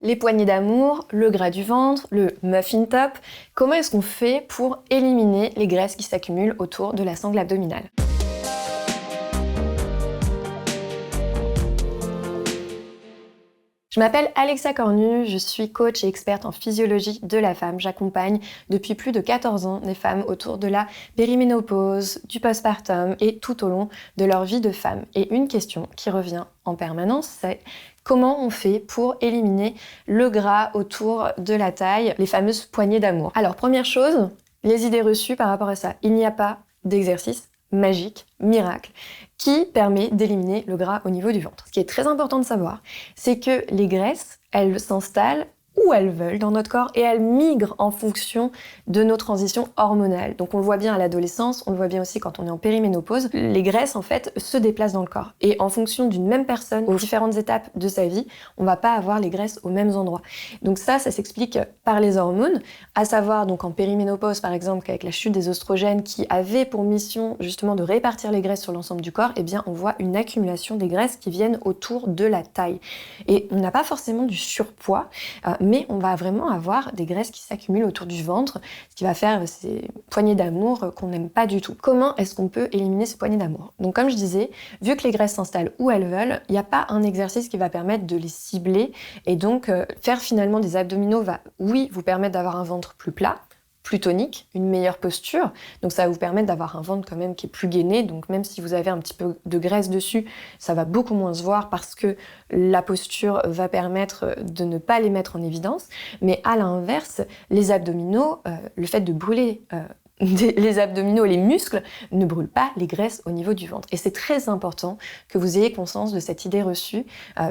Les poignées d'amour, le gras du ventre, le muffin top, comment est-ce qu'on fait pour éliminer les graisses qui s'accumulent autour de la sangle abdominale? Je m'appelle Alexa Cornu, je suis coach et experte en physiologie de la femme. J'accompagne depuis plus de 14 ans les femmes autour de la périménopause, du postpartum et tout au long de leur vie de femme. Et une question qui revient en permanence, c'est comment on fait pour éliminer le gras autour de la taille, les fameuses poignées d'amour. Alors première chose, les idées reçues par rapport à ça. Il n'y a pas d'exercice magique, miracle, qui permet d'éliminer le gras au niveau du ventre. Ce qui est très important de savoir, c'est que les graisses, elles s'installent où elles veulent dans notre corps et elles migrent en fonction de nos transitions hormonales. Donc on le voit bien à l'adolescence, on le voit bien aussi quand on est en périménopause. Les graisses en fait se déplacent dans le corps et en fonction d'une même personne aux différentes étapes de sa vie, on va pas avoir les graisses aux mêmes endroits. Donc ça s'explique par les hormones, à savoir donc en périménopause par exemple avec la chute des oestrogènes qui avait pour mission justement de répartir les graisses sur l'ensemble du corps, eh bien on voit une accumulation des graisses qui viennent autour de la taille. Et on n'a pas forcément du surpoids, mais on va vraiment avoir des graisses qui s'accumulent autour du ventre, ce qui va faire ces poignées d'amour qu'on n'aime pas du tout. Comment est-ce qu'on peut éliminer ces poignées d'amour? Donc comme je disais, vu que les graisses s'installent où elles veulent, il n'y a pas un exercice qui va permettre de les cibler et donc faire finalement des abdominaux va, oui, vous permettre d'avoir un ventre plus plat, plus tonique, une meilleure posture. Donc ça va vous permettre d'avoir un ventre quand même qui est plus gainé. Donc même si vous avez un petit peu de graisse dessus, ça va beaucoup moins se voir parce que la posture va permettre de ne pas les mettre en évidence. Mais à l'inverse, les abdominaux, le fait de brûler les abdominaux et les muscles ne brûlent pas les graisses au niveau du ventre. Et c'est très important que vous ayez conscience de cette idée reçue,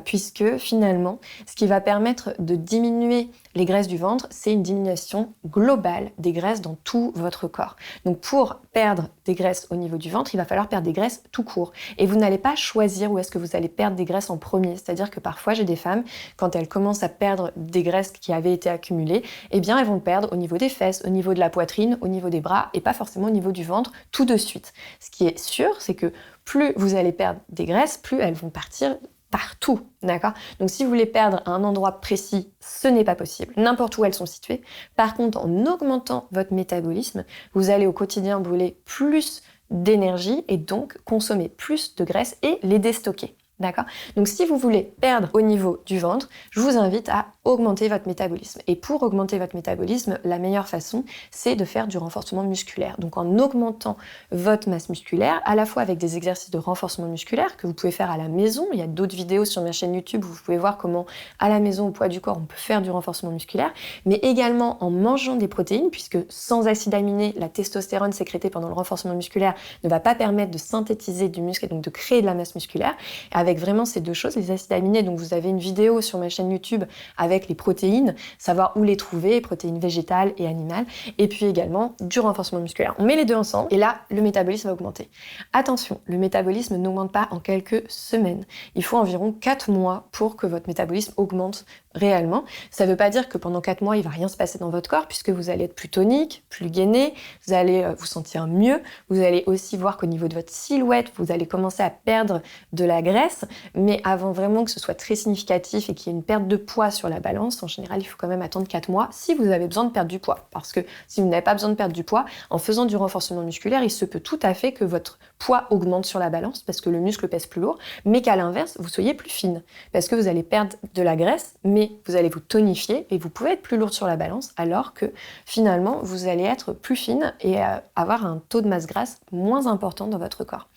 puisque finalement, ce qui va permettre de diminuer les graisses du ventre, c'est une diminution globale des graisses dans tout votre corps. Donc pour perdre des graisses au niveau du ventre, il va falloir perdre des graisses tout court. Et vous n'allez pas choisir où est-ce que vous allez perdre des graisses en premier. C'est-à-dire que parfois, j'ai des femmes, quand elles commencent à perdre des graisses qui avaient été accumulées, eh bien, elles vont le perdre au niveau des fesses, au niveau de la poitrine, au niveau des bras, et pas forcément au niveau du ventre tout de suite. Ce qui est sûr, c'est que plus vous allez perdre des graisses, plus elles vont partir partout, d'accord? Donc si vous voulez perdre à un endroit précis, ce n'est pas possible, n'importe où elles sont situées. Par contre, en augmentant votre métabolisme, vous allez au quotidien brûler plus d'énergie et donc consommer plus de graisse et les déstocker. D'accord? Donc si vous voulez perdre au niveau du ventre, je vous invite à augmenter votre métabolisme. Et pour augmenter votre métabolisme, la meilleure façon, c'est de faire du renforcement musculaire. Donc en augmentant votre masse musculaire, à la fois avec des exercices de renforcement musculaire que vous pouvez faire à la maison. Il y a d'autres vidéos sur ma chaîne YouTube où vous pouvez voir comment, à la maison, au poids du corps, on peut faire du renforcement musculaire, mais également en mangeant des protéines, puisque sans acides aminés, la testostérone sécrétée pendant le renforcement musculaire ne va pas permettre de synthétiser du muscle et donc de créer de la masse musculaire. Avec vraiment ces deux choses, les acides aminés, donc vous avez une vidéo sur ma chaîne YouTube avec les protéines, savoir où les trouver, protéines végétales et animales, et puis également du renforcement musculaire. On met les deux ensemble et là, le métabolisme va augmenter. Attention, le métabolisme n'augmente pas en quelques semaines. Il faut environ 4 mois pour que votre métabolisme augmente réellement. Ça ne veut pas dire que pendant 4 mois, il ne va rien se passer dans votre corps, puisque vous allez être plus tonique, plus gainé, vous allez vous sentir mieux, vous allez aussi voir qu'au niveau de votre silhouette, vous allez commencer à perdre de la graisse, mais avant vraiment que ce soit très significatif et qu'il y ait une perte de poids sur la balance, en général, il faut quand même attendre 4 mois si vous avez besoin de perdre du poids. Parce que si vous n'avez pas besoin de perdre du poids, en faisant du renforcement musculaire, il se peut tout à fait que votre poids augmente sur la balance, parce que le muscle pèse plus lourd, mais qu'à l'inverse, vous soyez plus fine, parce que vous allez perdre de la graisse, mais vous allez vous tonifier et vous pouvez être plus lourde sur la balance, alors que finalement, vous allez être plus fine et avoir un taux de masse grasse moins important dans votre corps.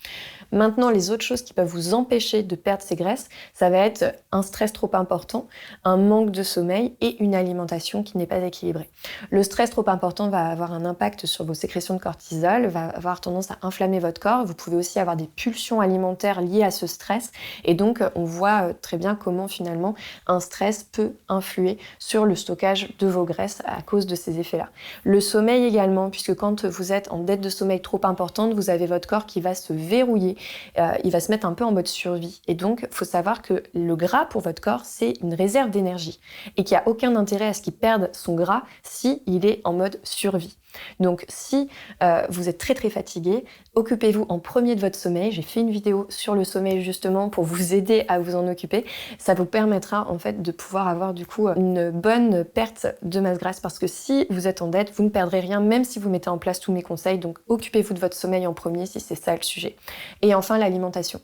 Maintenant, les autres choses qui peuvent vous empêcher de perdre ces graisses, ça va être un stress trop important, un manque de sommeil et une alimentation qui n'est pas équilibrée. Le stress trop important va avoir un impact sur vos sécrétions de cortisol, va avoir tendance à inflammer votre corps. Vous pouvez aussi avoir des pulsions alimentaires liées à ce stress. Et donc, on voit très bien comment finalement un stress peut influer sur le stockage de vos graisses à cause de ces effets-là. Le sommeil également, puisque quand vous êtes en dette de sommeil trop importante, vous avez votre corps qui va se verrouiller, il va se mettre un peu en mode survie. Et donc, il faut savoir que le gras pour votre corps, c'est une réserve d'énergie et qu'il n'y a aucun intérêt à ce qu'il perde son gras s'il est en mode survie. Donc si vous êtes très fatigué, occupez-vous en premier de votre sommeil. J'ai fait une vidéo sur le sommeil justement pour vous aider à vous en occuper. Ça vous permettra en fait de pouvoir avoir du coup une bonne perte de masse grasse, parce que si vous êtes en dette, vous ne perdrez rien même si vous mettez en place tous mes conseils. Donc occupez-vous de votre sommeil en premier si c'est ça le sujet. Et enfin l'alimentation.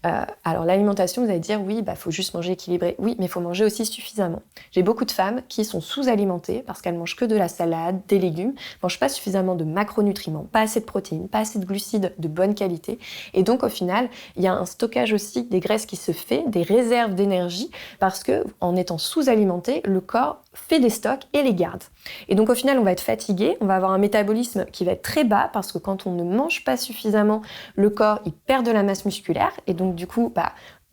Alors l'alimentation, vous allez dire oui, faut juste manger équilibré. Oui, mais il faut manger aussi suffisamment. J'ai beaucoup de femmes qui sont sous-alimentées parce qu'elles mangent que de la salade, des légumes, mangent pas suffisamment de macronutriments, pas assez de protéines, pas assez de glucides de bonne qualité. Et donc au final, il y a un stockage aussi des graisses qui se fait, des réserves d'énergie, parce que en étant sous-alimenté, le corps fait des stocks et les garde. Et donc au final, on va être fatigué, on va avoir un métabolisme qui va être très bas, parce que quand on ne mange pas suffisamment, le corps il perd de la masse musculaire, et donc du coup,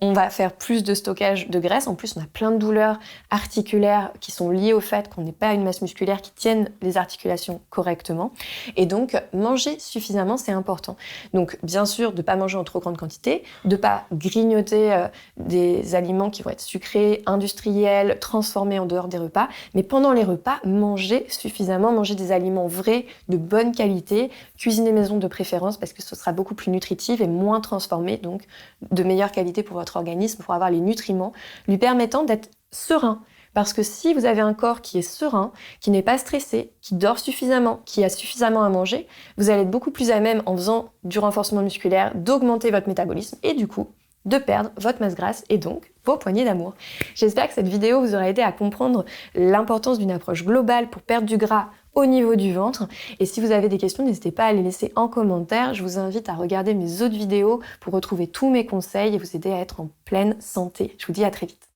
on va faire plus de stockage de graisse. En plus, on a plein de douleurs articulaires qui sont liées au fait qu'on n'ait pas une masse musculaire qui tienne les articulations correctement. Et donc, manger suffisamment, c'est important. Donc, bien sûr, de ne pas manger en trop grande quantité, de ne pas grignoter des aliments qui vont être sucrés, industriels, transformés en dehors des repas. Mais pendant les repas, manger suffisamment, manger des aliments vrais, de bonne qualité, cuisiner maison de préférence, parce que ce sera beaucoup plus nutritif et moins transformé, donc de meilleure qualité pour votre organisme, pour avoir les nutriments lui permettant d'être serein. Parce que si vous avez un corps qui est serein, qui n'est pas stressé, qui dort suffisamment, qui a suffisamment à manger, vous allez être beaucoup plus à même, en faisant du renforcement musculaire, d'augmenter votre métabolisme et du coup, de perdre votre masse grasse et donc vos poignées d'amour. J'espère que cette vidéo vous aura aidé à comprendre l'importance d'une approche globale pour perdre du gras au niveau du ventre. Et si vous avez des questions, n'hésitez pas à les laisser en commentaire. Je vous invite à regarder mes autres vidéos pour retrouver tous mes conseils et vous aider à être en pleine santé. Je vous dis à très vite.